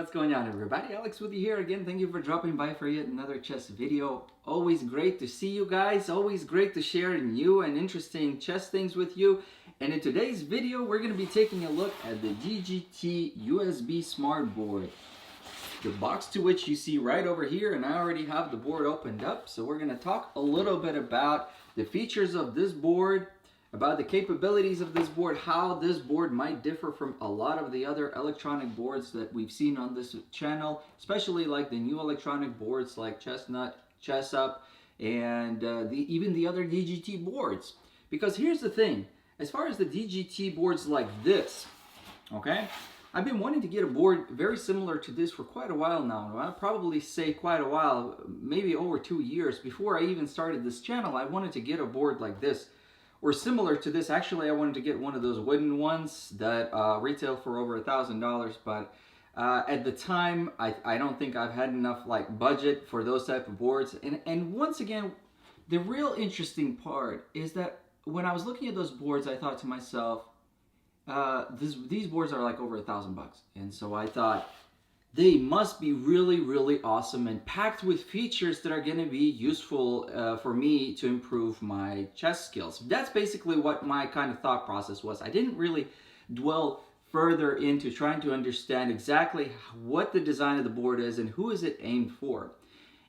what's going on everybody? Alex with you here again. Thank you for dropping by for yet another chess video. Always great to see you guys. Always great to share new and interesting chess things with you. And in today's video, we're going to be taking a look at the DGT USB Smart Board. The box to which you see right over here, and I already have the board opened up. So we're going to talk a little bit about the features of this board, about the capabilities of this board, how this board might differ from a lot of the other electronic boards that we've seen on this channel, especially like the new electronic boards like Chestnut, ChessUp, and even the other DGT boards. Because here's the thing, as far as the DGT boards like this, okay, I've been wanting to get a board very similar to this for quite a while now. I'd probably say quite a while, maybe over 2 years. Before I even started this channel, I wanted to get a board like this, or similar to this. Actually, I wanted to get one of those wooden ones that retail for over $1,000, but at the time, I don't think I've had enough like budget for those type of boards. And once again, the real interesting part is that when I was looking at those boards, I thought to myself, these boards are like over $1,000, and so I thought they must be really, really awesome and packed with features that are going to be useful for me to improve my chess skills. That's basically what my kind of thought process was. I didn't really dwell further into trying to understand exactly what the design of the board is and who is it aimed for.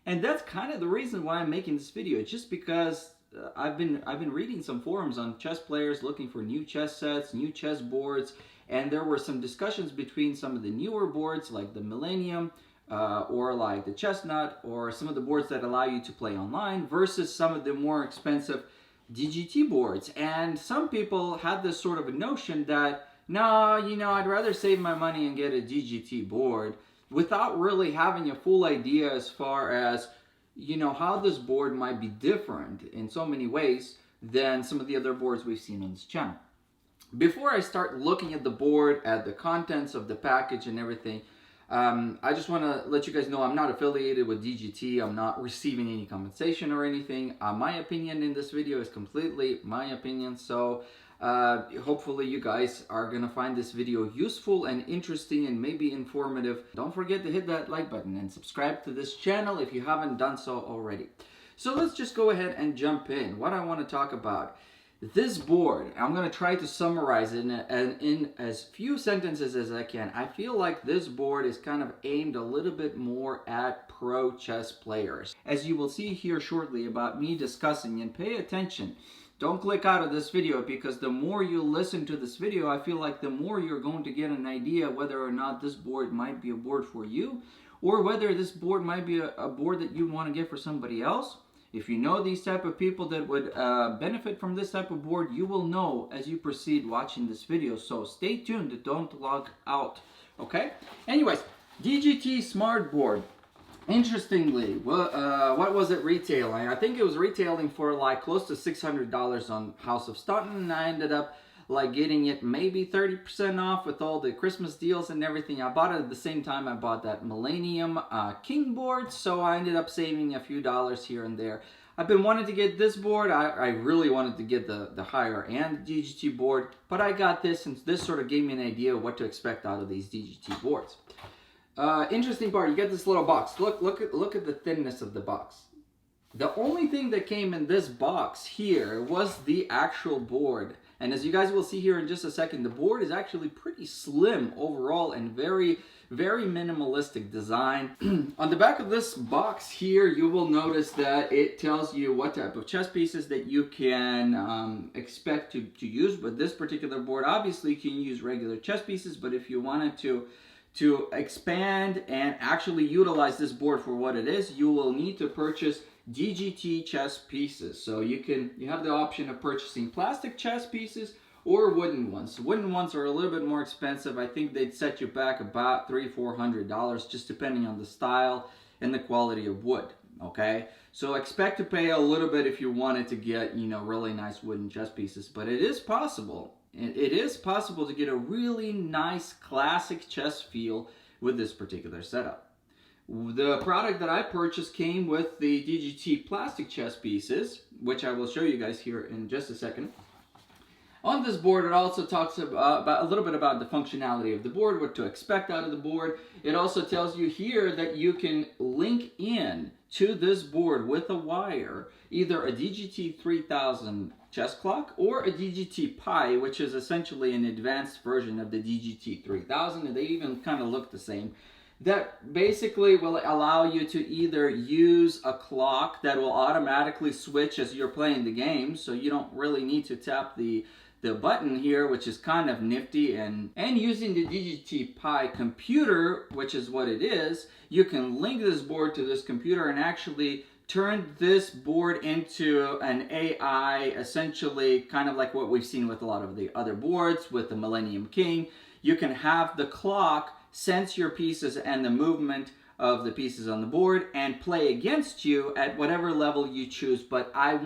And that's kind of the reason why I'm making this video. It's just because I've been reading some forums on chess players looking for new chess sets, new chess boards, and there were some discussions between some of the newer boards like the Millennium or like the Chestnut, or some of the boards that allow you to play online versus some of the more expensive DGT boards. And some people had this sort of a notion that, no, you know, I'd rather save my money and get a DGT board, without really having a full idea as far as, you know, how this board might be different in so many ways than some of the other boards we've seen on this channel. Before I start looking at the board, at the contents of the package and everything, I just want to let you guys know I'm not affiliated with DGT. I'm not receiving any compensation or anything. My opinion in this video is completely my opinion. So hopefully you guys are going to find this video useful and interesting and maybe informative. Don't forget to hit that like button and subscribe to this channel if you haven't done so already. So let's just go ahead and jump in. What I want to talk about. This board, I'm going to try to summarize it in as few sentences as I can. I feel like this board is kind of aimed a little bit more at pro chess players. As you will see here shortly about me discussing, and pay attention. Don't click out of this video, because the more you listen to this video, I feel like the more you're going to get an idea whether or not this board might be a board for you, or whether this board might be a board that you want to get for somebody else. If you know these type of people that would benefit from this type of board, you will know as you proceed watching this video. So stay tuned, don't log out, okay? Anyways, DGT Smart Board. Interestingly, what was it retailing? I think it was retailing for like close to $600 on House of Staunton, and I ended up like getting it maybe 30% off with all the Christmas deals and everything. I bought it at the same time I bought that Millennium King board, so I ended up saving a few dollars here and there. I've been wanting to get this board. I really wanted to get the higher end DGT board, but I got this, and this sort of gave me an idea of what to expect out of these DGT boards. Interesting part, you get this little box. Look at the thinness of the box. The only thing that came in this box here was the actual board. And as you guys will see here in just a second, the board is actually pretty slim overall and very, very minimalistic design. On the back of this box here, you will notice that it tells you what type of chess pieces that you can expect to use. But this particular board, obviously you can use regular chess pieces, but if you wanted to expand and actually utilize this board for what it is, you will need to purchase DGT chess pieces. So you have the option of purchasing plastic chess pieces or wooden ones. Wooden ones are a little bit more expensive. I think they'd set you back about $300-400, just depending on the style and the quality of wood. Okay, so expect to pay a little bit if you wanted to get, you know, really nice wooden chess pieces, but it is possible. It is possible to get a really nice classic chess feel with this particular setup. The product that I purchased came with the DGT plastic chess pieces, which I will show you guys here in just a second. On this board, it also talks about a little bit about the functionality of the board, what to expect out of the board. It also tells you here that you can link in to this board with a wire, either a DGT 3000 chess clock or a DGT Pi, which is essentially an advanced version of the DGT 3000, and they even kind of look the same. That basically will allow you to either use a clock that will automatically switch as you're playing the game, so you don't really need to tap the button here, which is kind of nifty, and using the DGT Pi computer, which is what it is, you can link this board to this computer and actually turn this board into an AI, essentially kind of like what we've seen with a lot of the other boards with the Millennium King. You can have the clock sense your pieces and the movement of the pieces on the board and play against you at whatever level you choose. But I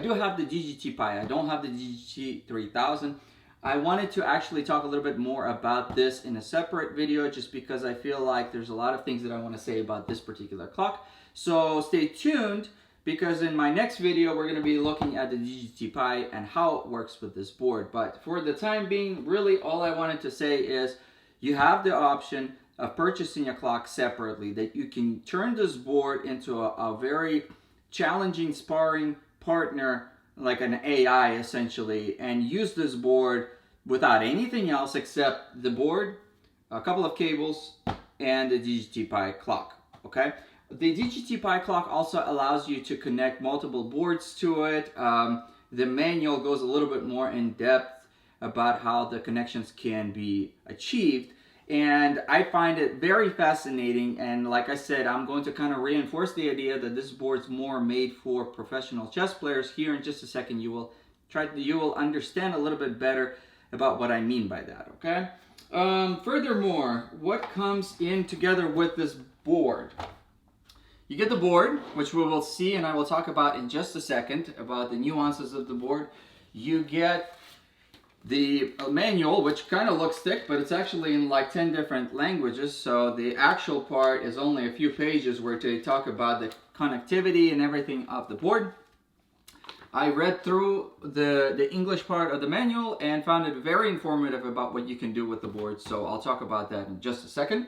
do have the DGT Pi, I don't have the DGT 3000. I wanted to actually talk a little bit more about this in a separate video, just because I feel like there's a lot of things that I want to say about this particular clock. So stay tuned, because in my next video we're going to be looking at the DGT Pi and how it works with this board. But for the time being, really all I wanted to say is you have the option of purchasing a clock separately, that you can turn this board into a very challenging sparring partner, like an AI essentially, and use this board without anything else except the board, a couple of cables, and the DGT Pi clock. Okay, the DGT Pi clock also allows you to connect multiple boards to it. The manual goes a little bit more in depth about how the connections can be achieved, and I find it very fascinating. And like I said, I'm going to kind of reinforce the idea that this board's more made for professional chess players. Here in just a second you will understand a little bit better about what I mean by that. Okay, furthermore, what comes in together with this board? You get the board, which we will see and I will talk about in just a second, about the nuances of the board. You get the manual, which kind of looks thick, but it's actually in like 10 different languages. So the actual part is only a few pages where they talk about the connectivity and everything of the board. I read through the English part of the manual and found it very informative about what you can do with the board. So I'll talk about that in just a second.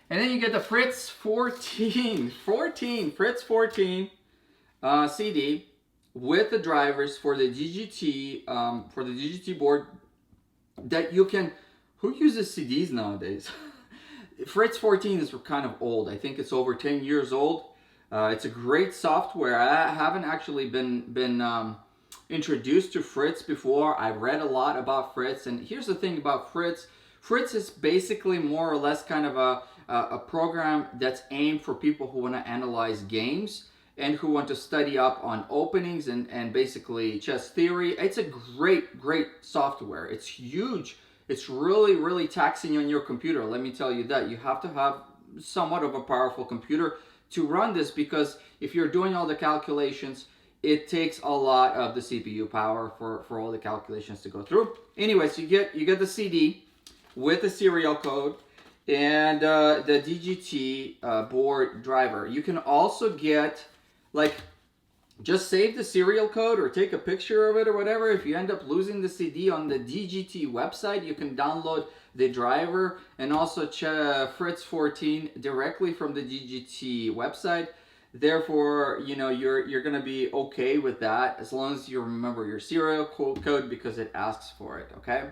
And then you get the Fritz 14 CD with the drivers for the DGT board that you can. Who uses CDs nowadays? Fritz 14 is kind of old. I think it's over 10 years old. It's a great software. I haven't actually been introduced to Fritz before. I've read a lot about Fritz, and here's the thing about Fritz. Fritz is basically more or less kind of a program that's aimed for people who want to analyze games and who want to study up on openings and basically chess theory. It's a great software. It's huge. It's really taxing on your computer. Let me tell you that. You have to have somewhat of a powerful computer to run this, because if you're doing all the calculations, it takes a lot of the CPU power for all the calculations to go through. Anyways, you get the CD with the serial code and the DGT board driver. You can also get, like, just save the serial code or take a picture of it or whatever. If you end up losing the CD, on the DGT website, you can download the driver and also Fritz 14 directly from the DGT website. Therefore, you know, you're going to be okay with that as long as you remember your serial code, because it asks for it, okay?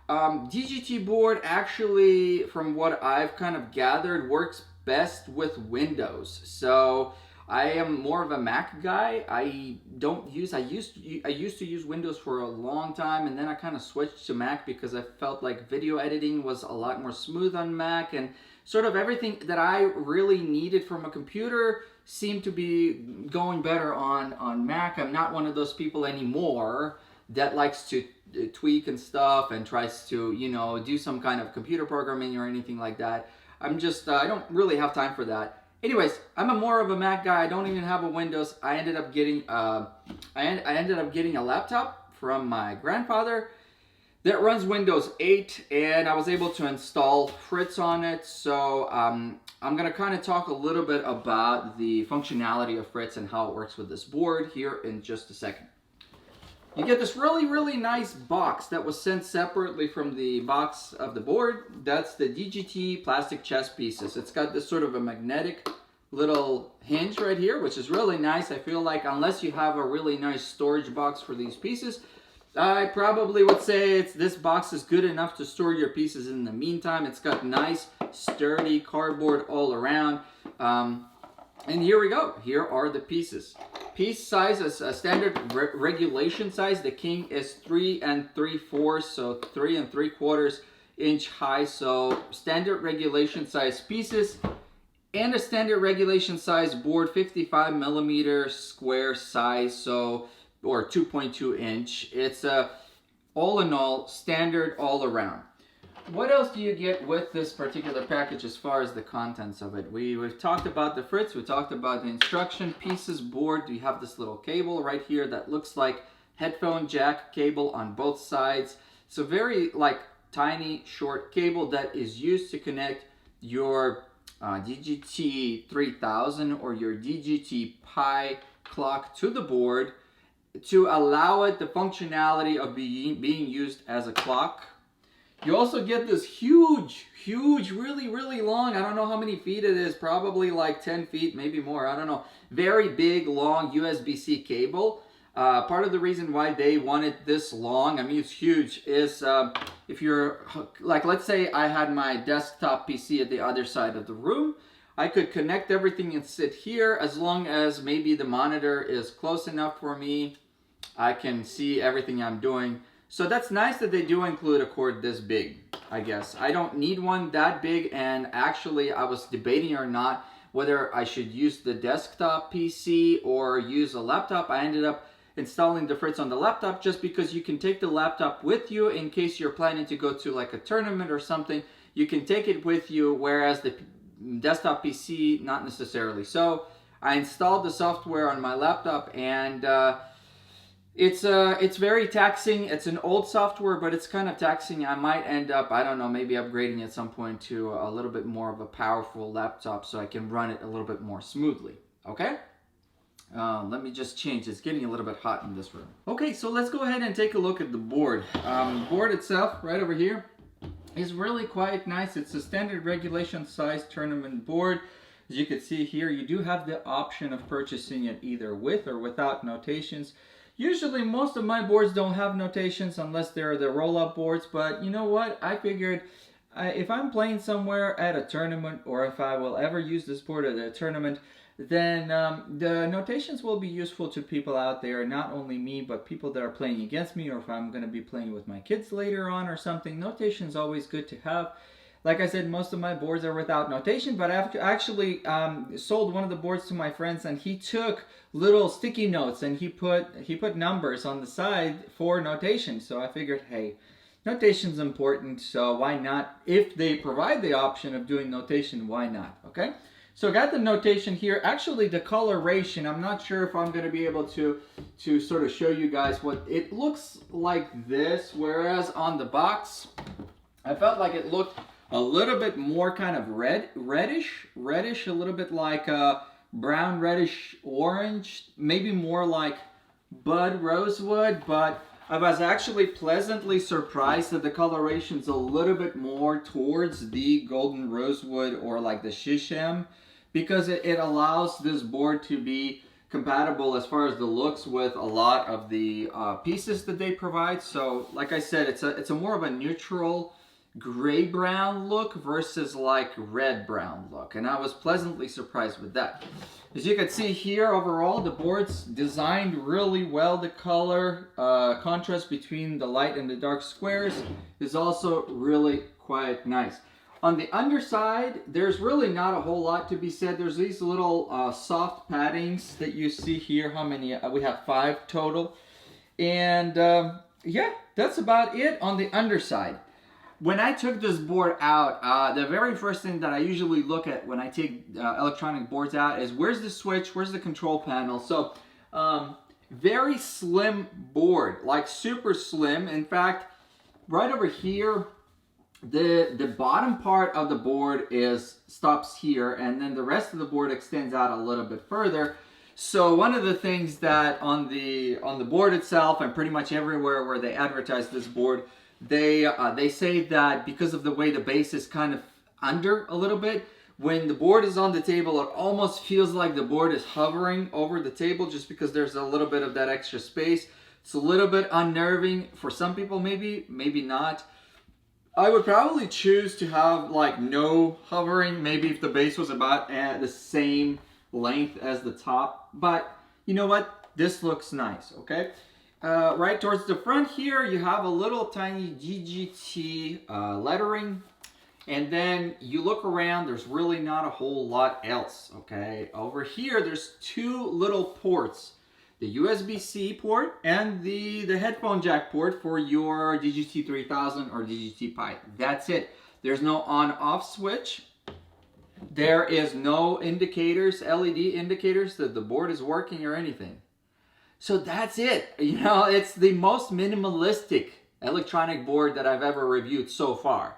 DGT board actually, from what I've kind of gathered, works best with Windows. So I am more of a Mac guy. I used to use Windows for a long time, and then I kind of switched to Mac because I felt like video editing was a lot more smooth on Mac, and sort of everything that I really needed from a computer seemed to be going better on Mac. I'm not one of those people anymore that likes to tweak and stuff and tries to, you know, do some kind of computer programming or anything like that. I'm just, I don't really have time for that. Anyways, I'm more of a Mac guy. I don't even have a Windows. I ended up getting a laptop from my grandfather that runs Windows 8, and I was able to install Fritz on it. So I'm going to kind of talk a little bit about the functionality of Fritz and how it works with this board here in just a second. You get this really nice box that was sent separately from the box of the board. That's the DGT plastic chess pieces. It's got this sort of a magnetic little hinge right here, which is really nice. I feel like unless you have a really nice storage box for these pieces, I probably would say this box is good enough to store your pieces in the meantime. It's got nice, sturdy cardboard all around. And here we go. Here are the pieces. Piece size is a standard regulation size. The king is 3 3/4, so 3 3/4 inch high. So standard regulation size pieces and a standard regulation size board, 55 millimeter square size, so or 2.2 inch. It's all in all standard all around. What else do you get with this particular package as far as the contents of it? We've talked about the Fritz, we talked about the instruction pieces, board. You have this little cable right here that looks like headphone jack cable on both sides. It's a very like tiny short cable that is used to connect your DGT 3000 or your DGT Pi clock to the board to allow it the functionality of being used as a clock. You also get this huge, really long, I don't know how many feet it is, probably like 10 feet, maybe more, I don't know. Very big, long USB-C cable. Part of the reason why they wanted this long, I mean it's huge, is if you're, like let's say I had my desktop PC at the other side of the room, I could connect everything and sit here as long as maybe the monitor is close enough for me. I can see everything I'm doing. So that's nice that they do include a cord this big, I guess. I don't need one that big, and actually I was debating or not whether I should use the desktop PC or use a laptop. I ended up installing the Fritz on the laptop just because you can take the laptop with you in case you're planning to go to like a tournament or something. You can take it with you, whereas the desktop PC, not necessarily. So I installed the software on my laptop, and it's very taxing. It's an old software, but it's kind of taxing. I might end up, I don't know, maybe upgrading at some point to a little bit more of a powerful laptop so I can run it a little bit more smoothly. Okay? Let me just change. It's getting a little bit hot in this room. Okay, so let's go ahead and take a look at the board. Board itself, right over here, is really quite nice. It's a standard regulation size tournament board. As you can see here, you do have the option of purchasing it either with or without notations. Usually most of my boards don't have notations unless they're the roll-up boards, but you know what? I figured if I'm playing somewhere at a tournament, or if I will ever use this board at a tournament, then the notations will be useful to people out there, not only me, but people that are playing against me, or if I'm going to be playing with my kids later on or something. Notation's always good to have. Like I said, most of my boards are without notation, but I've actually sold one of the boards to my friends, and he took little sticky notes and he put numbers on the side for notation. So I figured, hey, notation's important, so why not? If they provide the option of doing notation, why not? Okay? So I got the notation here. Actually, the coloration, I'm not sure if I'm going to be able to sort of show you guys what it looks like this, whereas on the box, I felt like it looked a little bit more kind of reddish, a little bit like brown, reddish, orange, maybe more like bud rosewood, but I was actually pleasantly surprised that the coloration's a little bit more towards the golden rosewood or like the shisham, because it allows this board to be compatible as far as the looks with a lot of the pieces that they provide. So like I said, it's a more of a neutral gray brown look versus like red brown look, and I was pleasantly surprised with that. As you can see here, overall the board's designed really well. The color contrast between the light and the dark squares is also really quite nice. On the underside, there's really not a whole lot to be said. There's these little soft paddings that you see here. How many? We have 5 total, and yeah, that's about it on the underside. When I took this board out, the very first thing that I usually look at when I take electronic boards out is where's the switch, where's the control panel. So very slim board, like super slim. In fact, right over here, the bottom part of the board stops here, and then the rest of the board extends out a little bit further. So one of the things that on the board itself and pretty much everywhere where they advertise this board, they say that because of the way the base is kind of under a little bit, when the board is on the table, it almost feels like the board is hovering over the table just because there's a little bit of that extra space. It's a little bit unnerving for some people, maybe not. I would probably choose to have like no hovering, maybe if the base was about at the same length as the top. But you know what? This looks nice, okay? Right towards the front here, you have a little tiny DGT lettering. And then you look around, there's really not a whole lot else, okay? Over here, there's two little ports. The USB-C port and the headphone jack port for your DGT 3000 or DGT Pi. That's it. There's no on-off switch. There is no indicators, LED indicators that the board is working or anything. So that's it. You know, it's the most minimalistic electronic board that I've ever reviewed so far.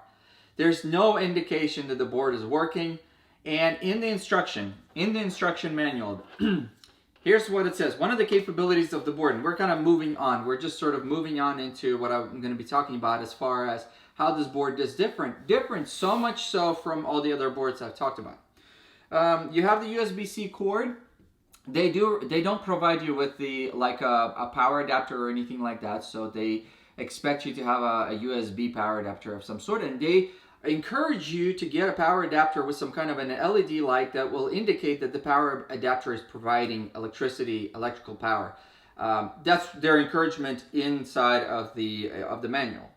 There's no indication that the board is working. And in the instruction manual, here's what it says. One of the capabilities of the board, and we're kind of moving on. We're just sort of moving on into what I'm going to be talking about as far as how this board is different so much so from all the other boards I've talked about. You have the USB-C cord. They don't provide you with the like a power adapter or anything like that. So they expect you to have a USB power adapter of some sort, and they encourage you to get a power adapter with some kind of an LED light that will indicate that the power adapter is providing electrical power. That's their encouragement inside of the manual.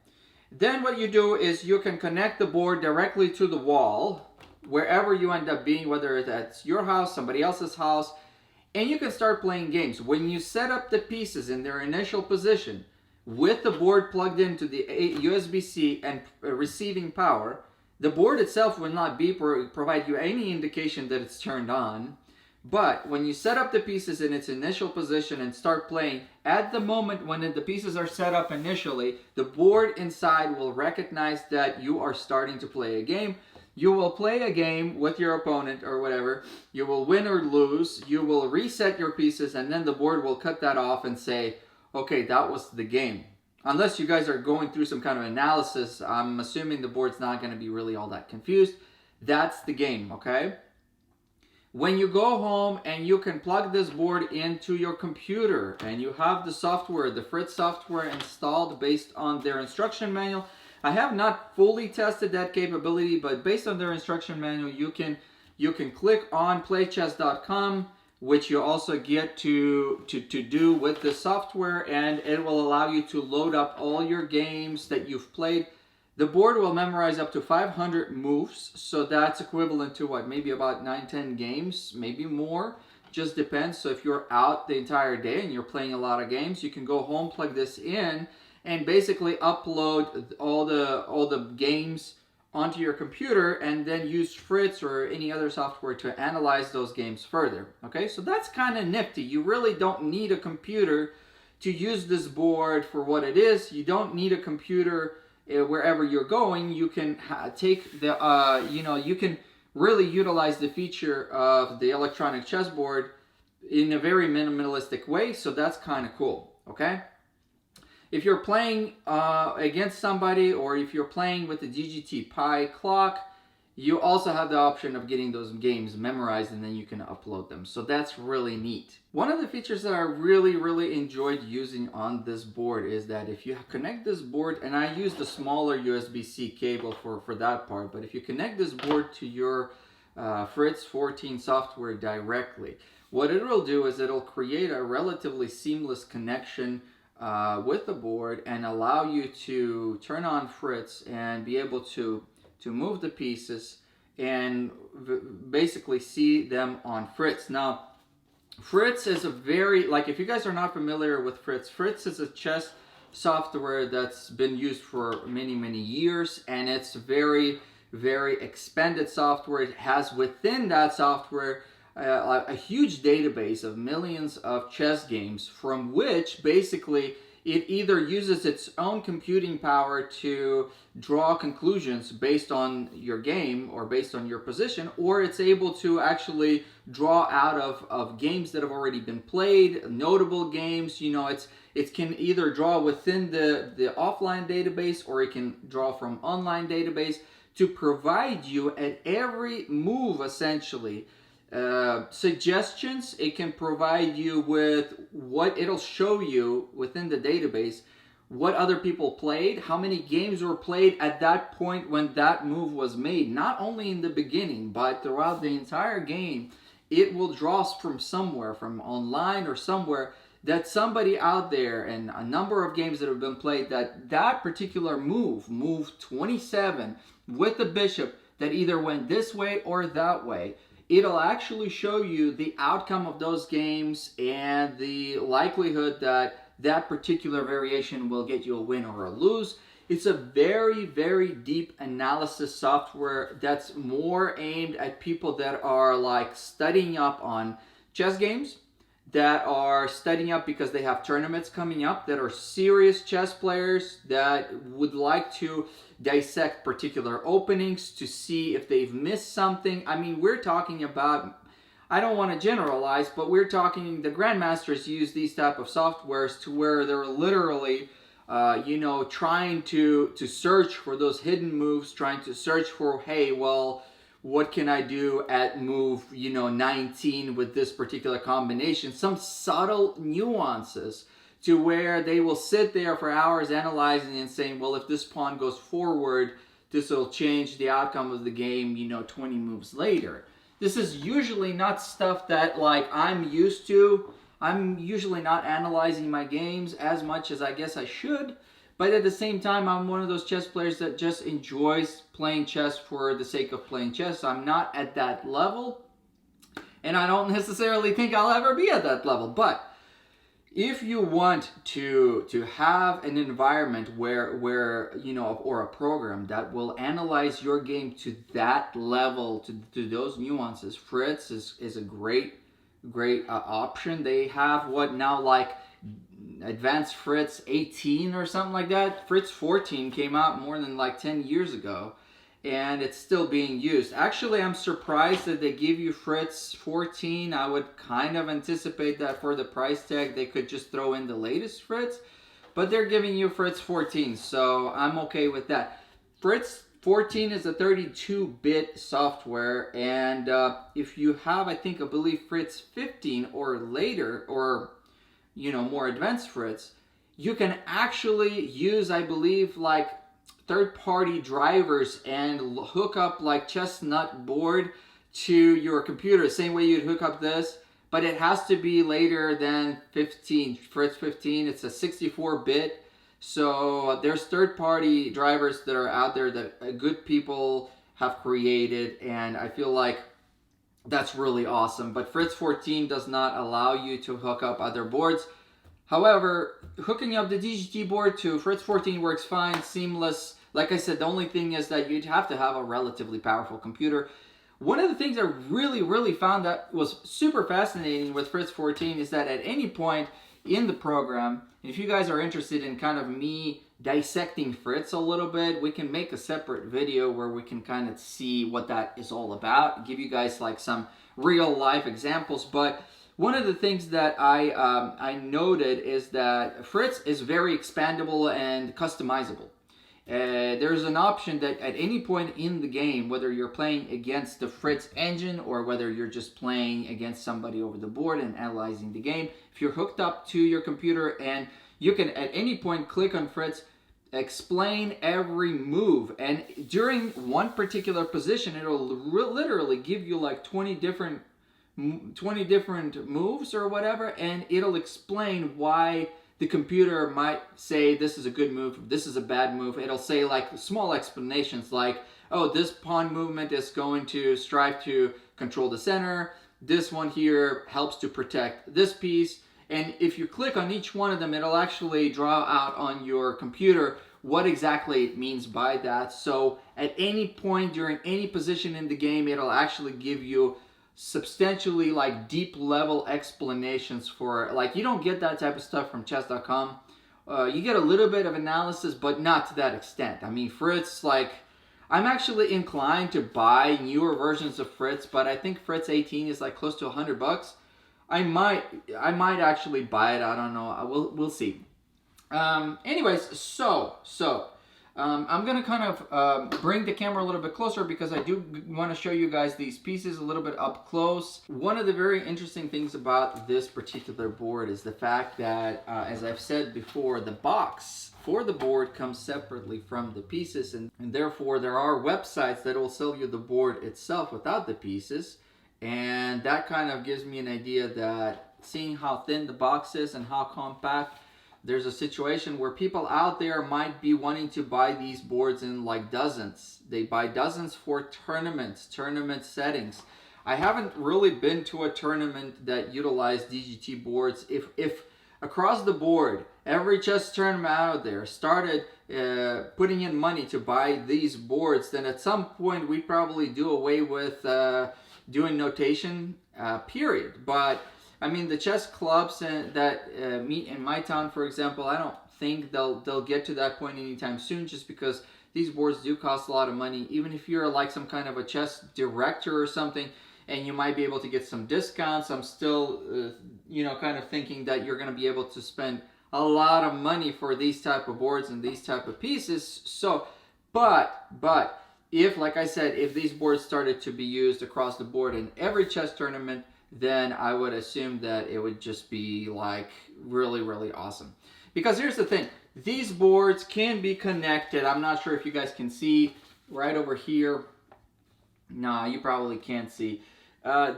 Then what you do is you can connect the board directly to the wall, wherever you end up being, whether that's your house, somebody else's house, and you can start playing games. When you set up the pieces in their initial position, with the board plugged into the USB-C and receiving power, the board itself will not provide you any indication that it's turned on. But when you set up the pieces in its initial position and start playing, at the moment when the pieces are set up initially, the board inside will recognize that you are starting to play a game. You will play a game with your opponent or whatever. You will win or lose. You will reset your pieces, and then the board will cut that off and say, okay, that was the game. Unless you guys are going through some kind of analysis, I'm assuming the board's not going to be really all that confused. That's the game, okay? When you go home and you can plug this board into your computer and you have the software, the Fritz software installed based on their instruction manual. I have not fully tested that capability, but based on their instruction manual, you can click on playchess.com, which you also get to do with the software, and it will allow you to load up all your games that you've played. The board will memorize up to 500 moves, so that's equivalent to what, maybe about 9-10 games, maybe more, just depends. So if you're out the entire day and you're playing a lot of games, you can go home, plug this in, and basically upload all the games onto your computer, and then use Fritz or any other software to analyze those games further. Okay, so that's kind of nifty. You really don't need a computer to use this board for what it is. You don't need a computer wherever you're going. You can take the, you can really utilize the feature of the electronic chessboard in a very minimalistic way, so that's kind of cool, okay? If you're playing against somebody, or if you're playing with the DGT Pi clock, you also have the option of getting those games memorized, and then you can upload them. So that's really neat. One of the features that I really enjoyed using on this board is that if you connect this board, and I use the smaller USB-C cable for that part, but if you connect this board to your Fritz 14 software directly, what it will do is it'll create a relatively seamless connection with the board and allow you to turn on Fritz and be able to move the pieces and basically see them on Fritz. Now, Fritz is a very, like, if you guys are not familiar with Fritz, Fritz is a chess software that's been used for many years, and it's very expanded software. It has within that software a huge database of millions of chess games, from which basically it either uses its own computing power to draw conclusions based on your game or based on your position, or it's able to actually draw out of games that have already been played, notable games. You know, it can either draw within the offline database, or it can draw from online database to provide you at every move essentially suggestions. It can provide you with what it'll show you within the database, what other people played, how many games were played at that point when that move was made, not only in the beginning but throughout the entire game. It will draw from somewhere, from online or somewhere, that somebody out there, and a number of games that have been played, that particular move 27 with the bishop, that either went this way or that way. It'll actually show you the outcome of those games and the likelihood that that particular variation will get you a win or a lose. It's a very, very deep analysis software that's more aimed at people that are like studying up on chess games, that are studying up because they have tournaments coming up, that are serious chess players that would like to dissect particular openings to see if they've missed something. I mean, we're talking about, I don't want to generalize, but we're talking, the grandmasters use these type of softwares to where they're literally trying to search for those hidden moves, trying to search for, hey, well, what can I do at move 19 with this particular combination? Some subtle nuances to where they will sit there for hours analyzing and saying, well, if this pawn goes forward, this will change the outcome of the game 20 moves later. This is usually not stuff that like I'm used to. I'm usually not analyzing my games as much as I guess I should. But at the same time, I'm one of those chess players that just enjoys playing chess for the sake of playing chess. I'm not at that level, and I don't necessarily think I'll ever be at that level. But if you want to have an environment where or a program that will analyze your game to that level, to those nuances, Fritz is a great option. They have what now, like Advanced Fritz 18 or something like that. Fritz 14 came out more than like 10 years ago, and it's still being used. Actually, I'm surprised that they give you Fritz 14. I would kind of anticipate that for the price tag they could just throw in the latest Fritz, but they're giving you Fritz 14, so I'm okay with that. Fritz 14 is a 32-bit software, and if you have, I believe Fritz 15 or later, or more advanced Fritz, you can actually use, I believe, like third-party drivers and hook up like Chestnut board to your computer, same way you'd hook up this, but it has to be later than 15, Fritz 15. It's a 64-bit, so there's third-party drivers that are out there that good people have created, and I feel like that's really awesome. But Fritz 14 does not allow you to hook up other boards. However, hooking up the DGT board to Fritz 14 works fine, seamless. Like I said, the only thing is that you'd have to have a relatively powerful computer. One of the things I really found that was super fascinating with Fritz 14 is that at any point in the program, if you guys are interested in kind of me dissecting Fritz a little bit, we can make a separate video where we can kind of see what that is all about, give you guys like some real life examples. But one of the things that I noted is that Fritz is very expandable and customizable. There's an option that at any point in the game, whether you're playing against the Fritz engine or whether you're just playing against somebody over the board and analyzing the game, if you're hooked up to your computer, and you can at any point click on Fritz, explain every move, and during one particular position it'll literally give you like 20 different moves or whatever, and it'll explain why the computer might say this is a good move, this is a bad move. It'll say like small explanations like, oh, this pawn movement is going to strive to control the center, this one here helps to protect this piece. And if you click on each one of them, it'll actually draw out on your computer what exactly it means by that. So at any point during any position in the game, it'll actually give you substantially like deep level explanations for, like, you don't get that type of stuff from chess.com. you get a little bit of analysis, but not to that extent. I mean, Fritz, like, I'm actually inclined to buy newer versions of Fritz, but I think Fritz 18 is like close to $100. I might actually buy it. I don't know. We'll see. Anyways, I'm gonna kind of bring the camera a little bit closer because I do want to show you guys these pieces a little bit up close. One of the very interesting things about this particular board is the fact that, as I've said before, the box for the board comes separately from the pieces, and therefore there are websites that will sell you the board itself without the pieces, and that kind of gives me an idea that seeing how thin the box is and how compact, there's a situation where people out there might be wanting to buy these boards in like dozens. They buy dozens for tournament settings. I haven't really been to a tournament that utilized DGT boards. If across the board, every chess tournament out there started putting in money to buy these boards, then at some point we'd probably do away with doing notation, period. But I mean, the chess clubs that meet in my town, for example, I don't think they'll get to that point anytime soon, just because these boards do cost a lot of money. Even if you're like some kind of a chess director or something, and you might be able to get some discounts, I'm still, you know, kind of thinking that you're going to be able to spend a lot of money for these type of boards and these type of pieces. So, but if, like I said, if these boards started to be used across the board in every chess tournament, then I would assume that it would just be like really, really awesome. Because here's the thing, these boards can be connected. I'm not sure if you guys can see right over here. Nah, you probably can't see.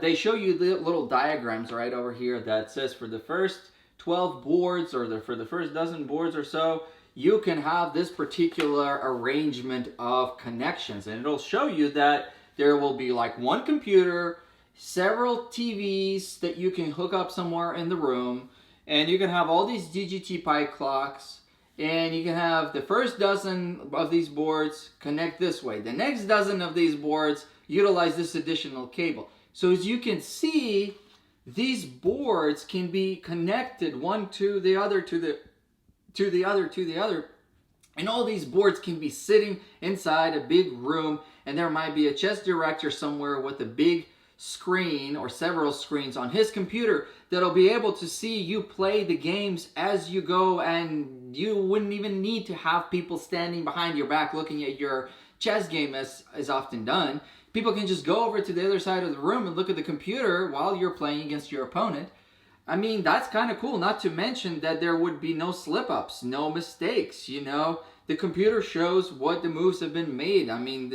They show you the little diagrams right over here that says for the first 12 boards or for the first dozen boards or so, you can have this particular arrangement of connections. And it'll show you that there will be like one computer, several TVs that you can hook up somewhere in the room, and you can have all these DGT pipe clocks, and you can have the first dozen of these boards connect this way. The next dozen of these boards utilize this additional cable. So as you can see, these boards can be connected one to the other, to the other, and all these boards can be sitting inside a big room, and there might be a chess director somewhere with a big screen or several screens on his computer that'll be able to see you play the games as you go, and you wouldn't even need to have people standing behind your back looking at your chess game as is often done. People can just go over to the other side of the room and look at the computer while you're playing against your opponent. I mean, that's kind of cool, not to mention that there would be no slip-ups, no mistakes, you know. The computer shows what the moves have been made. I mean,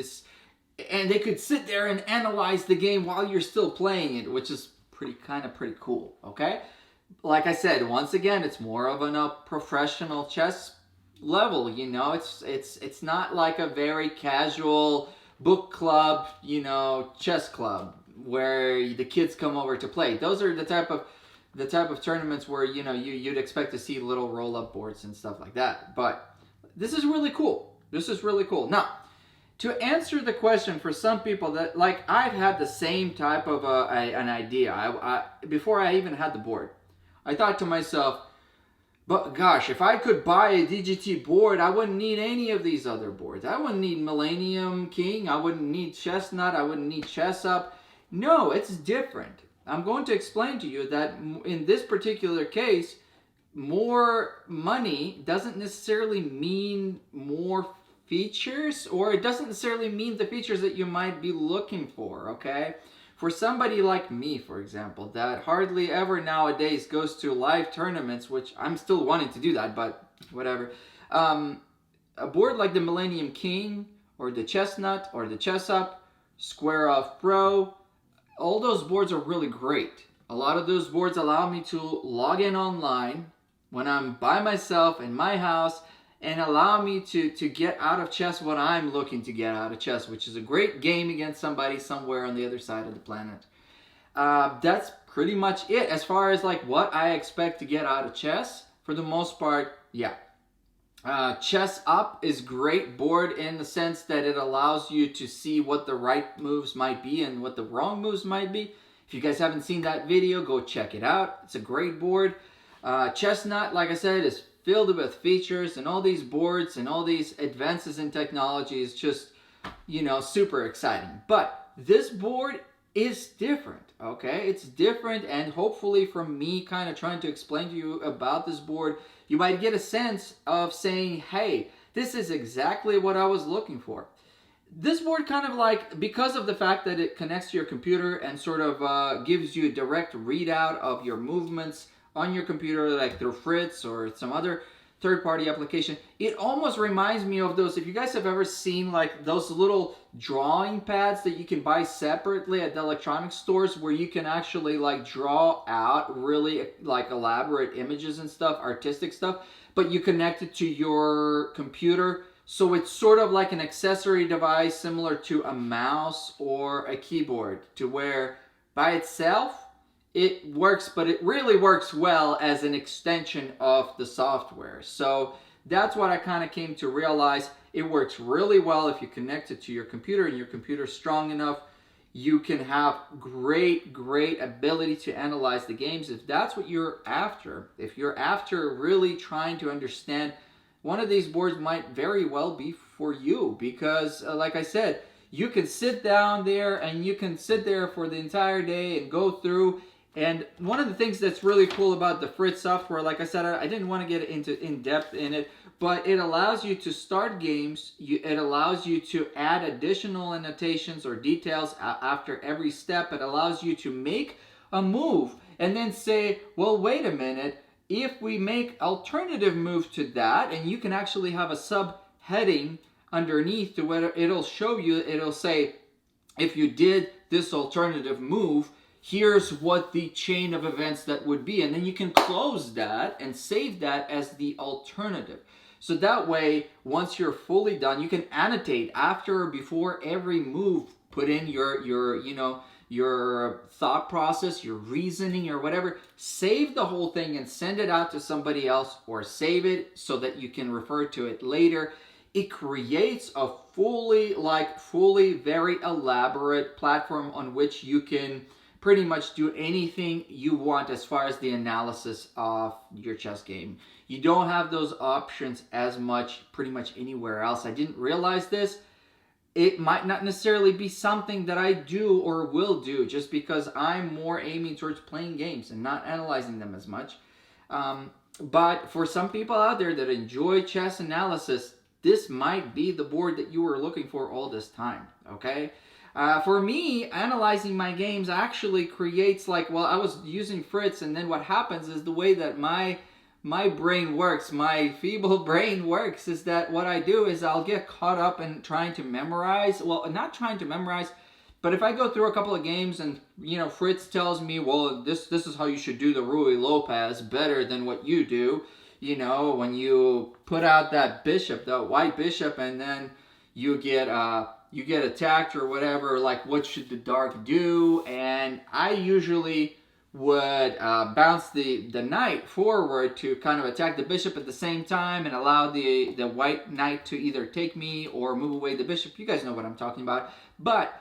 and they could sit there and analyze the game while you're still playing it, which is pretty cool, okay? Like I said, once again, it's more of a professional chess level, you know. It's not like a very casual book club, you know, chess club where the kids come over to play. Those are the type of tournaments where, you know, you'd expect to see little roll-up boards and stuff like that. But this is really cool. This is really cool. Now, to answer the question for some people that, like, I've had the same type of an idea. Before I even had the board, I thought to myself, but gosh, if I could buy a DGT board, I wouldn't need any of these other boards. I wouldn't need Millennium King. I wouldn't need Chestnut. I wouldn't need Chess Up. No, it's different. I'm going to explain to you that in this particular case, more money doesn't necessarily mean more features, or it doesn't necessarily mean the features that you might be looking for, okay? For somebody like me, for example, that hardly ever nowadays goes to live tournaments, which I'm still wanting to do that, but whatever. A board like the Millennium King, or the Chestnut, or the Chess Up, Square Off Pro, all those boards are really great. A lot of those boards allow me to log in online when I'm by myself in my house, and allow me to get out of chess what I'm looking to get out of chess, which is a great game against somebody somewhere on the other side of the planet. That's pretty much it. As far as like what I expect to get out of chess, for the most part, yeah. Chess Up is great board in the sense that it allows you to see what the right moves might be and what the wrong moves might be. If you guys haven't seen that video, go check it out. It's a great board. Chestnut, like I said, is filled with features, and all these boards and all these advances in technology is just, you know, super exciting. But this board is different, okay? It's different, and hopefully from me kind of trying to explain to you about this board, you might get a sense of saying, hey, this is exactly what I was looking for. This board kind of like, because of the fact that it connects to your computer and sort of gives you a direct readout of your movements on your computer, like through Fritz or some other third-party application, it almost reminds me of those, if you guys have ever seen like those little drawing pads that you can buy separately at the electronics stores, where you can actually like draw out really like elaborate images and stuff, artistic stuff, but you connect it to your computer. So it's sort of like an accessory device similar to a mouse or a keyboard, to where by itself it works, but it really works well as an extension of the software. So that's what I kind of came to realize. It works really well if you connect it to your computer, and your computer's strong enough. You can have great ability to analyze the games if that's what you're after. If you're after really trying to understand, one of these boards might very well be for you, because like I said, you can sit down there and you can sit there for the entire day and go through. And one of the things that's really cool about the Fritz software, like I said, I didn't want to get into in-depth in it, but it allows you to start games. It allows you to add additional annotations or details after every step. It allows you to make a move and then say, well, wait a minute, if we make alternative move to that, and you can actually have a subheading underneath to where it'll show you, it'll say, if you did this alternative move, here's what the chain of events that would be. And then you can close that and save that as the alternative. So that way, once you're fully done, you can annotate after or before every move, put in your thought process, your reasoning or whatever, save the whole thing and send it out to somebody else, or save it so that you can refer to it later. It creates a fully very elaborate platform on which you can pretty much do anything you want as far as the analysis of your chess game. You don't have those options as much pretty much anywhere else. I didn't realize this. It might not necessarily be something that I do or will do, just because I'm more aiming towards playing games and not analyzing them as much. But for some people out there that enjoy chess analysis, this might be the board that you were looking for all this time, okay? For me, analyzing my games actually creates like, well, I was using Fritz, and then what happens is the way that my brain works, my feeble brain works, is that what I do is I'll get caught up in trying to memorize. Well, not trying to memorize, but if I go through a couple of games and, you know, Fritz tells me, well, this is how you should do the Ruy Lopez better than what you do. You know, when you put out that bishop, the white bishop, and then you get attacked or whatever, like what should the dark do? And I usually would bounce the knight forward to kind of attack the bishop at the same time and allow the white knight to either take me or move away the bishop. You guys know what I'm talking about. But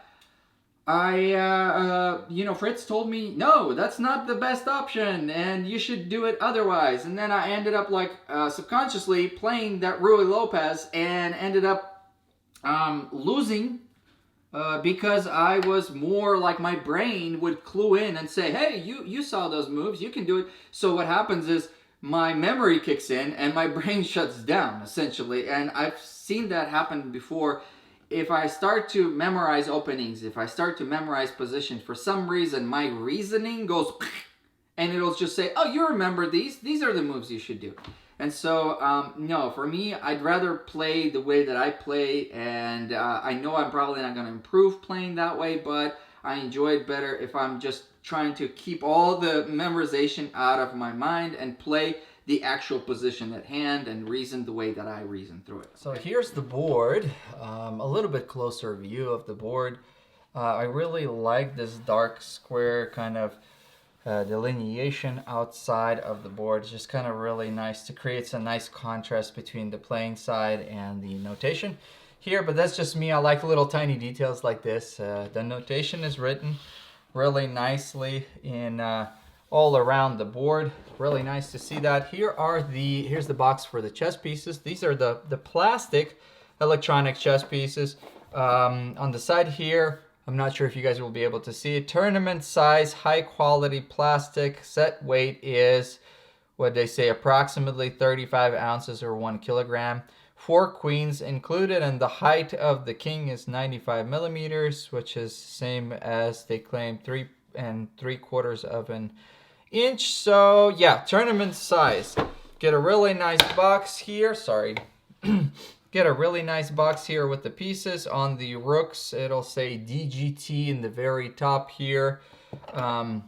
Fritz told me, no, that's not the best option, and you should do it otherwise. And then I ended up like subconsciously playing that Ruy Lopez and ended up losing because I was more like, my brain would clue in and say, hey, you saw those moves, you can do it. So what happens is my memory kicks in and my brain shuts down, essentially. And I've seen that happen before. If I start to memorize openings, if I start to memorize positions, for some reason my reasoning goes and it'll just say, oh, you remember these are the moves you should do. And so, no, for me, I'd rather play the way that I play, and I know I'm probably not going to improve playing that way, but I enjoy it better if I'm just trying to keep all the memorization out of my mind and play the actual position at hand and reason the way that I reason through it. So here's the board, a little bit closer view of the board. I really like this dark square kind of delineation outside of the board. It's just kind of really nice to create a nice contrast between the playing side and the notation here, but that's just me. I like little tiny details like this. The notation is written really nicely in all around the board. Really nice to see that. Here's the box for the chess pieces. These are the plastic electronic chess pieces. On the side here, I'm not sure if you guys will be able to see it. Tournament size, high quality plastic. Set weight is, what they say, approximately 35 ounces or 1 kilogram. 4 queens included, and the height of the king is 95 millimeters, which is same as they claim 3 3/4 of an inch. So yeah, tournament size. Get a really nice box here. Sorry. Get a really nice box here with the pieces. On the rooks, it'll say DGT in the very top here. I'm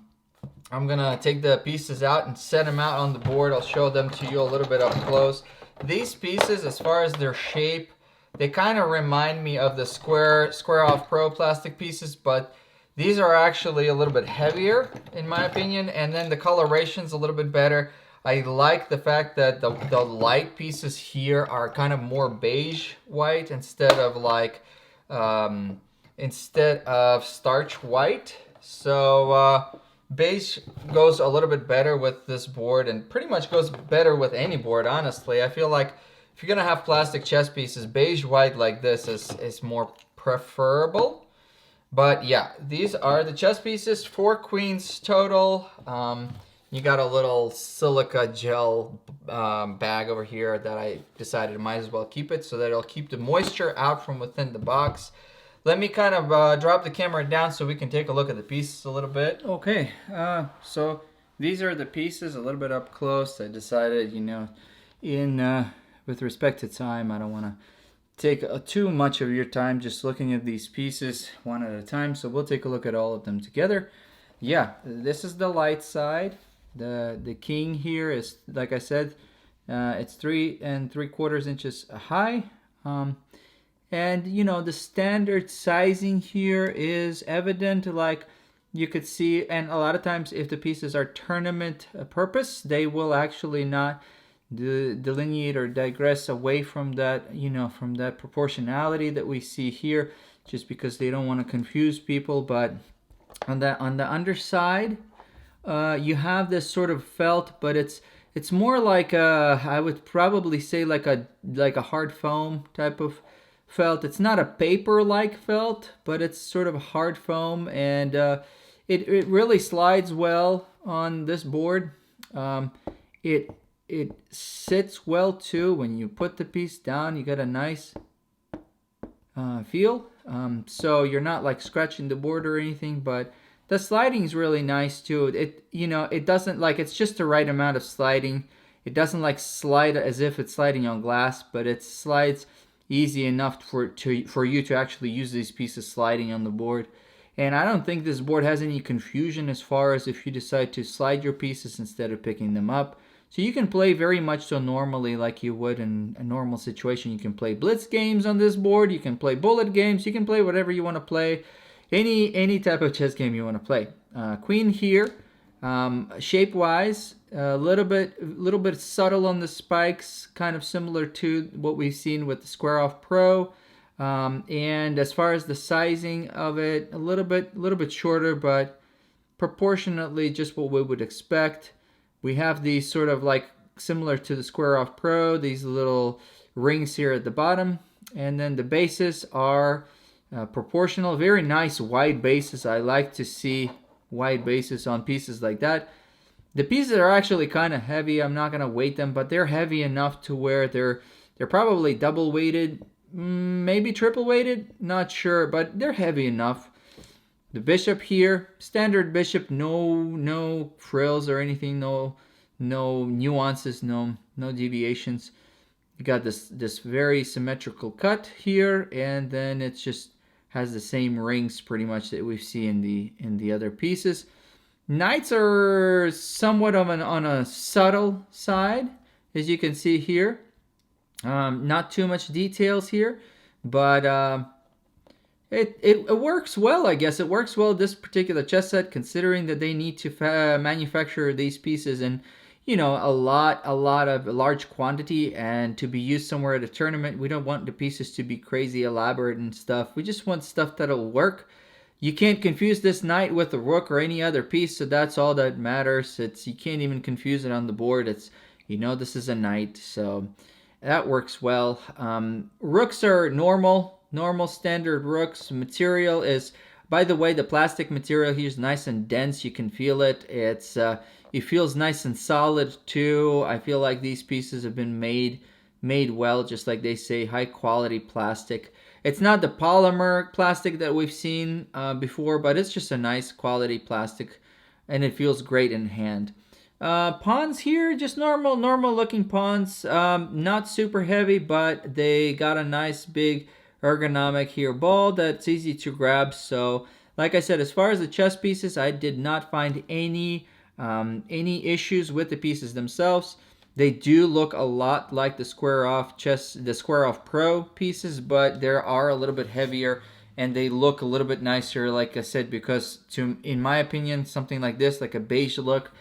gonna take the pieces out and set them out on the board. I'll show them to you a little bit up close. These pieces, as far as their shape, they kind of remind me of the Square Off Pro plastic pieces, but these are actually a little bit heavier, in my opinion, and then the coloration's a little bit better. I like the fact that the light pieces here are kind of more beige white instead of like starch white. So beige goes a little bit better with this board, and pretty much goes better with any board, honestly. I feel like if you're gonna have plastic chess pieces, beige white like this is more preferable. But yeah, these are the chess pieces. 4 queens total. You got a little silica gel bag over here that I decided I might as well keep it so that it'll keep the moisture out from within the box. Let me kind of drop the camera down so we can take a look at the pieces a little bit. Okay, so these are the pieces a little bit up close. I decided, you know, with respect to time, I don't want to take too much of your time just looking at these pieces one at a time. So we'll take a look at all of them together. Yeah, this is the light side. The king here is, like I said, it's 3 3/4 inches high. And you know, the standard sizing here is evident, like you could see, and a lot of times if the pieces are tournament purpose, they will actually not delineate or digress away from that, you know, from that proportionality that we see here, just because they don't want to confuse people. But on the underside, you have this sort of felt, but it's more like I would probably say like a hard foam type of felt. It's not a paper-like felt, but it's sort of hard foam, and it really slides well on this board. It sits well too. When you put the piece down, you get a nice feel. So you're not like scratching the board or anything, but the sliding is really nice too. It doesn't like, it's just the right amount of sliding. It doesn't like slide as if it's sliding on glass, but it slides easy enough for you to actually use these pieces sliding on the board. And I don't think this board has any confusion as far as if you decide to slide your pieces instead of picking them up. So you can play very much so normally like you would in a normal situation. You can play blitz games on this board. You can play bullet games. You can play whatever you want to play. Any type of chess game you want to play. Queen here, shape-wise, a little bit subtle on the spikes, kind of similar to what we've seen with the Square Off Pro. And as far as the sizing of it, a little bit shorter, but proportionately just what we would expect. We have these sort of like similar to the Square Off Pro, these little rings here at the bottom, and then the bases are proportional. Very nice wide bases. I like to see wide bases on pieces like that. The pieces are actually kind of heavy. I'm not gonna weight them, but they're heavy enough to where they're probably double weighted, maybe triple weighted, not sure, but they're heavy enough. The bishop here, standard bishop, no frills or anything, no nuances, no deviations. You got this very symmetrical cut here, and then it just has the same rings pretty much that we see in the other pieces. Knights are somewhat on a subtle side, as you can see here. Not too much details here, but it works well, I guess. It works well, this particular chess set, considering that they need to manufacture these pieces in, you know, a large quantity, and to be used somewhere at a tournament. We don't want the pieces to be crazy elaborate and stuff. We just want stuff that'll work. You can't confuse this knight with a rook or any other piece, so that's all that matters. You can't even confuse it on the board. This is a knight, so that works well. Rooks are normal standard rooks. Material is, by the way, the plastic material here is nice and dense. You can feel it. It feels nice and solid too. I feel like these pieces have been made well, just like they say, high quality plastic. It's not the polymer plastic that we've seen before, but it's just a nice quality plastic, and it feels great in hand. Pawns here, just normal looking pawns. Not super heavy, but they got a nice big ergonomic here ball that's easy to grab. So, like I said, as far as the chess pieces, I did not find any issues with the pieces themselves. They do look a lot like the Square Off Pro pieces, but they are a little bit heavier and they look a little bit nicer, like I said, because in my opinion, something like this, like a beige look,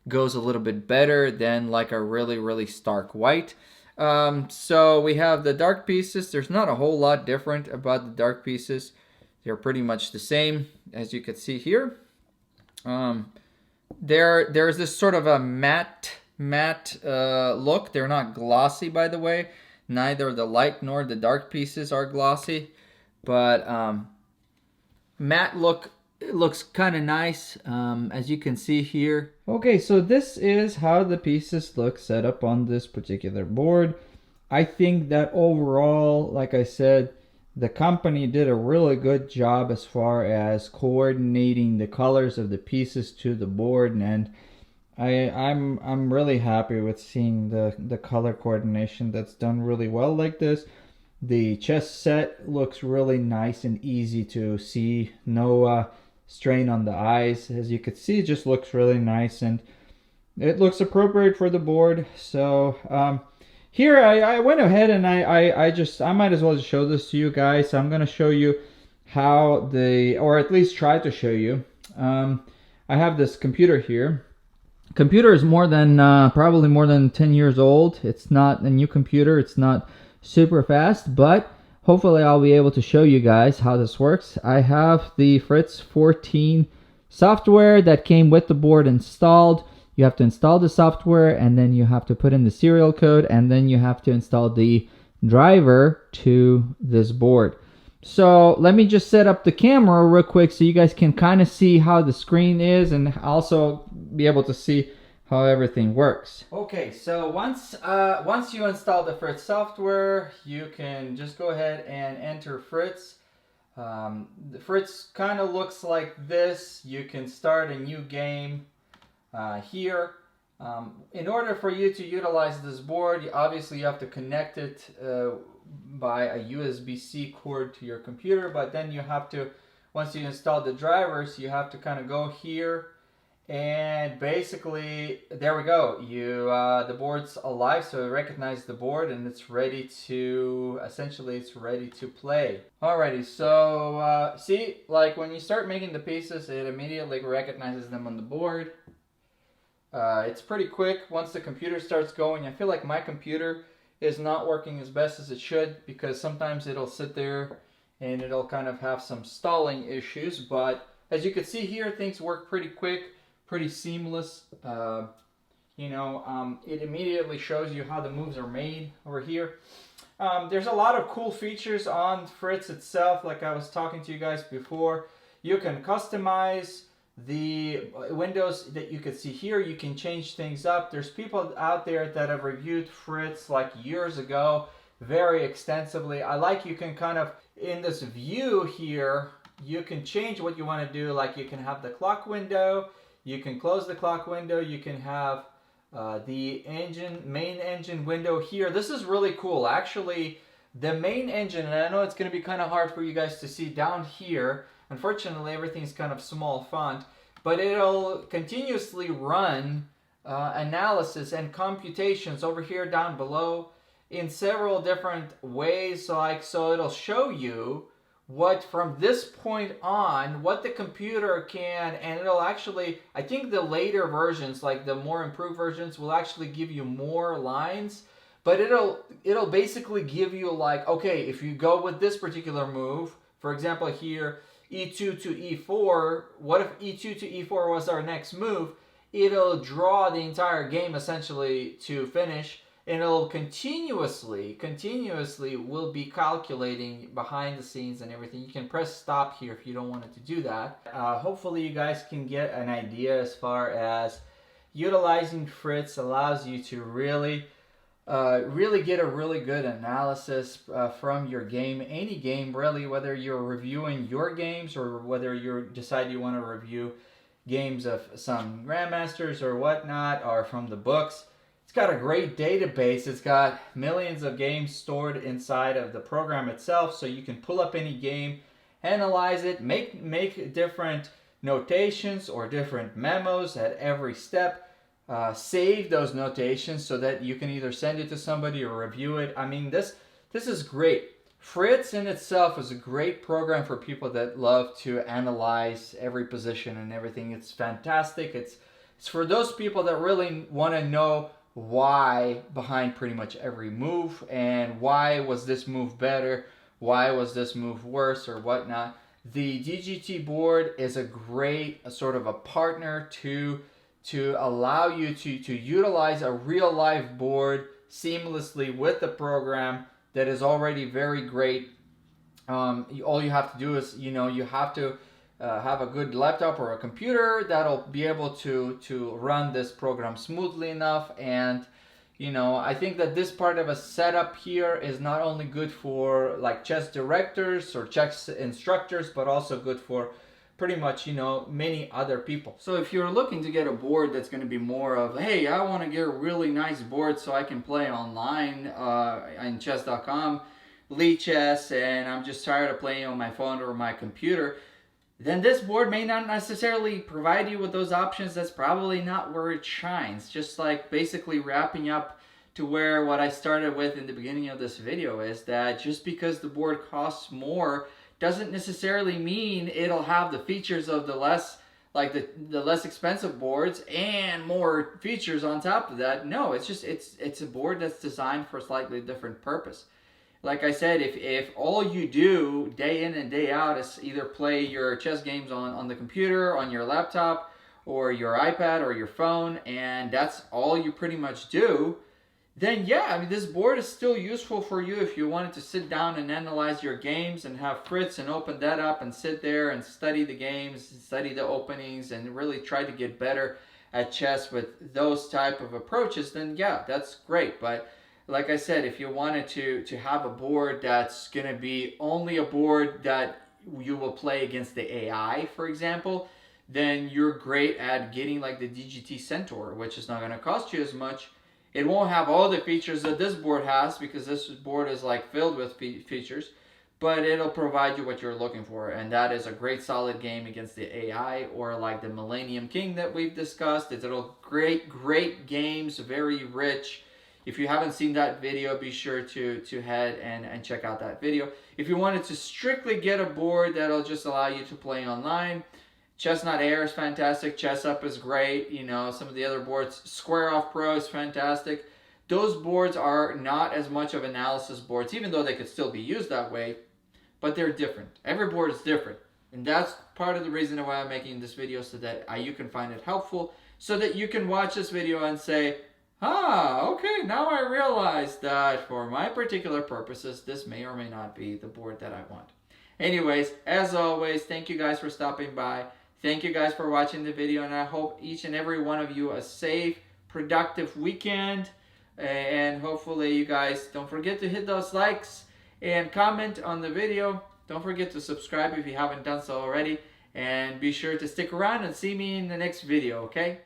goes a little bit better than like a really stark white. So we have the dark pieces. There's not a whole lot different about the dark pieces. They're pretty much the same, as you can see here. There's this sort of a matte look. They're not glossy, by the way. Neither the light nor the dark pieces are glossy, but matte look. It looks kind of nice, as you can see here. Okay, so this is how the pieces look set up on this particular board. I think that overall, like I said, the company did a really good job as far as coordinating the colors of the pieces to the board, and I'm really happy with seeing the color coordination that's done really well like this. The chess set looks really nice and easy to see. No strain on the eyes. As you can see, it just looks really nice and it looks appropriate for the board. So here I went ahead and I might as well just show this to you guys. I'm gonna show you how or at least try to show you. I have this computer here. Computer is probably more than 10 years old. It's not a new computer. It's not super fast, but hopefully I'll be able to show you guys how this works. I have the Fritz 14 software that came with the board installed. You have to install the software, and then you have to put in the serial code, and then you have to install the driver to this board. So let me just set up the camera real quick so you guys can kind of see how the screen is and also be able to see how everything works. Okay, so once you install the Fritz software, you can just go ahead and enter Fritz. The Fritz kind of looks like this. You can start a new game here. In order for you to utilize this board, obviously you have to connect it by a USB-C cord to your computer, but then you have to, once you install the drivers, you have to kind of go here. And basically, there we go. The board's alive, so it recognizes the board and it's ready to, essentially it's ready to play. Alrighty, so see, like when you start making the pieces, it immediately recognizes them on the board. It's pretty quick once the computer starts going. I feel like my computer is not working as best as it should because sometimes it'll sit there and it'll kind of have some stalling issues. But as you can see here, things work pretty quick. Pretty seamless. It immediately shows you how the moves are made over here. There's a lot of cool features on Fritz itself, like I was talking to you guys before. You can customize the windows that you can see here. You can change things up. There's people out there that have reviewed Fritz like years ago very extensively. You can kind of, in this view here, you can change what you want to do. Like you can have the clock window. You can close the clock window. You can have the main engine window here. This is really cool. Actually, the main engine, and I know it's going to be kind of hard for you guys to see down here. Unfortunately, everything's kind of small font, but it'll continuously run analysis and computations over here down below in several different ways. So it'll show you what from this point on, what the computer can, and it'll actually, I think the later versions, like the more improved versions, will actually give you more lines, but it'll basically give you like, okay, if you go with this particular move, for example here, e2 to e4, what if e2 to e4 was our next move? It'll draw the entire game essentially to finish, and it'll continuously will be calculating behind the scenes and everything. You can press stop here if you don't want it to do that. Hopefully you guys can get an idea as far as utilizing Fritz allows you to really get a really good analysis from your game, any game really, whether you're reviewing your games or whether you decide you want to review games of some grandmasters or whatnot, or from the books. It's got a great database. It's got millions of games stored inside of the program itself, so you can pull up any game, analyze it, make different notations or different memos at every step. Save those notations so that you can either send it to somebody or review it. I mean, this is great. Fritz in itself is a great program for people that love to analyze every position and everything. It's fantastic. It's for those people that really want to know why behind pretty much every move, and why was this move better, why was this move worse, or whatnot. The DGT board is a great sort of a partner to allow you to utilize a real life board seamlessly with the program that is already very great. All you have to do is, you have to have a good laptop or a computer that'll be able to run this program smoothly enough. And I think that this part of a setup here is not only good for like chess directors or chess instructors, but also good for pretty much, many other people. So if you're looking to get a board that's going to be more of, hey, I want to get a really nice board so I can play online in chess.com, Lead Chess, and I'm just tired of playing on my phone or my computer, then this board may not necessarily provide you with those options. That's probably not where it shines. Just like basically wrapping up to where what I started with in the beginning of this video is that just because the board costs more doesn't necessarily mean it'll have the features of the less expensive boards and more features on top of that. No, it's a board that's designed for a slightly different purpose. Like I said, if all you do day in and day out is either play your chess games on the computer, on your laptop, or your iPad or your phone, and that's all you pretty much do, then yeah, I mean, this board is still useful for you if you wanted to sit down and analyze your games and have Fritz and open that up and sit there and study the games, study the openings, and really try to get better at chess with those type of approaches, then yeah, that's great. But like I said, if you wanted to have a board that's going to be only a board that you will play against the AI, for example, then you're great at getting like the DGT Centaur, which is not going to cost you as much. It won't have all the features that this board has because this board is like filled with features, but it'll provide you what you're looking for, and that is a great solid game against the AI, or like the Millennium King that we've discussed. It's great games, very rich. If you haven't seen that video, be sure to head and check out that video. If you wanted to strictly get a board that'll just allow you to play online, Chestnut Air is fantastic. Chess Up is great. Some of the other boards, Square Off Pro is fantastic. Those boards are not as much of analysis boards, even though they could still be used that way, but they're different. Every board is different. And that's part of the reason why I'm making this video, so that you can find it helpful, so that you can watch this video and say, okay, now I realize that for my particular purposes, this may or may not be the board that I want. Anyways, as always, thank you guys for stopping by. Thank you guys for watching the video, and I hope each and every one of you a safe, productive weekend. And hopefully you guys don't forget to hit those likes and comment on the video. Don't forget to subscribe if you haven't done so already. And be sure to stick around and see me in the next video, okay?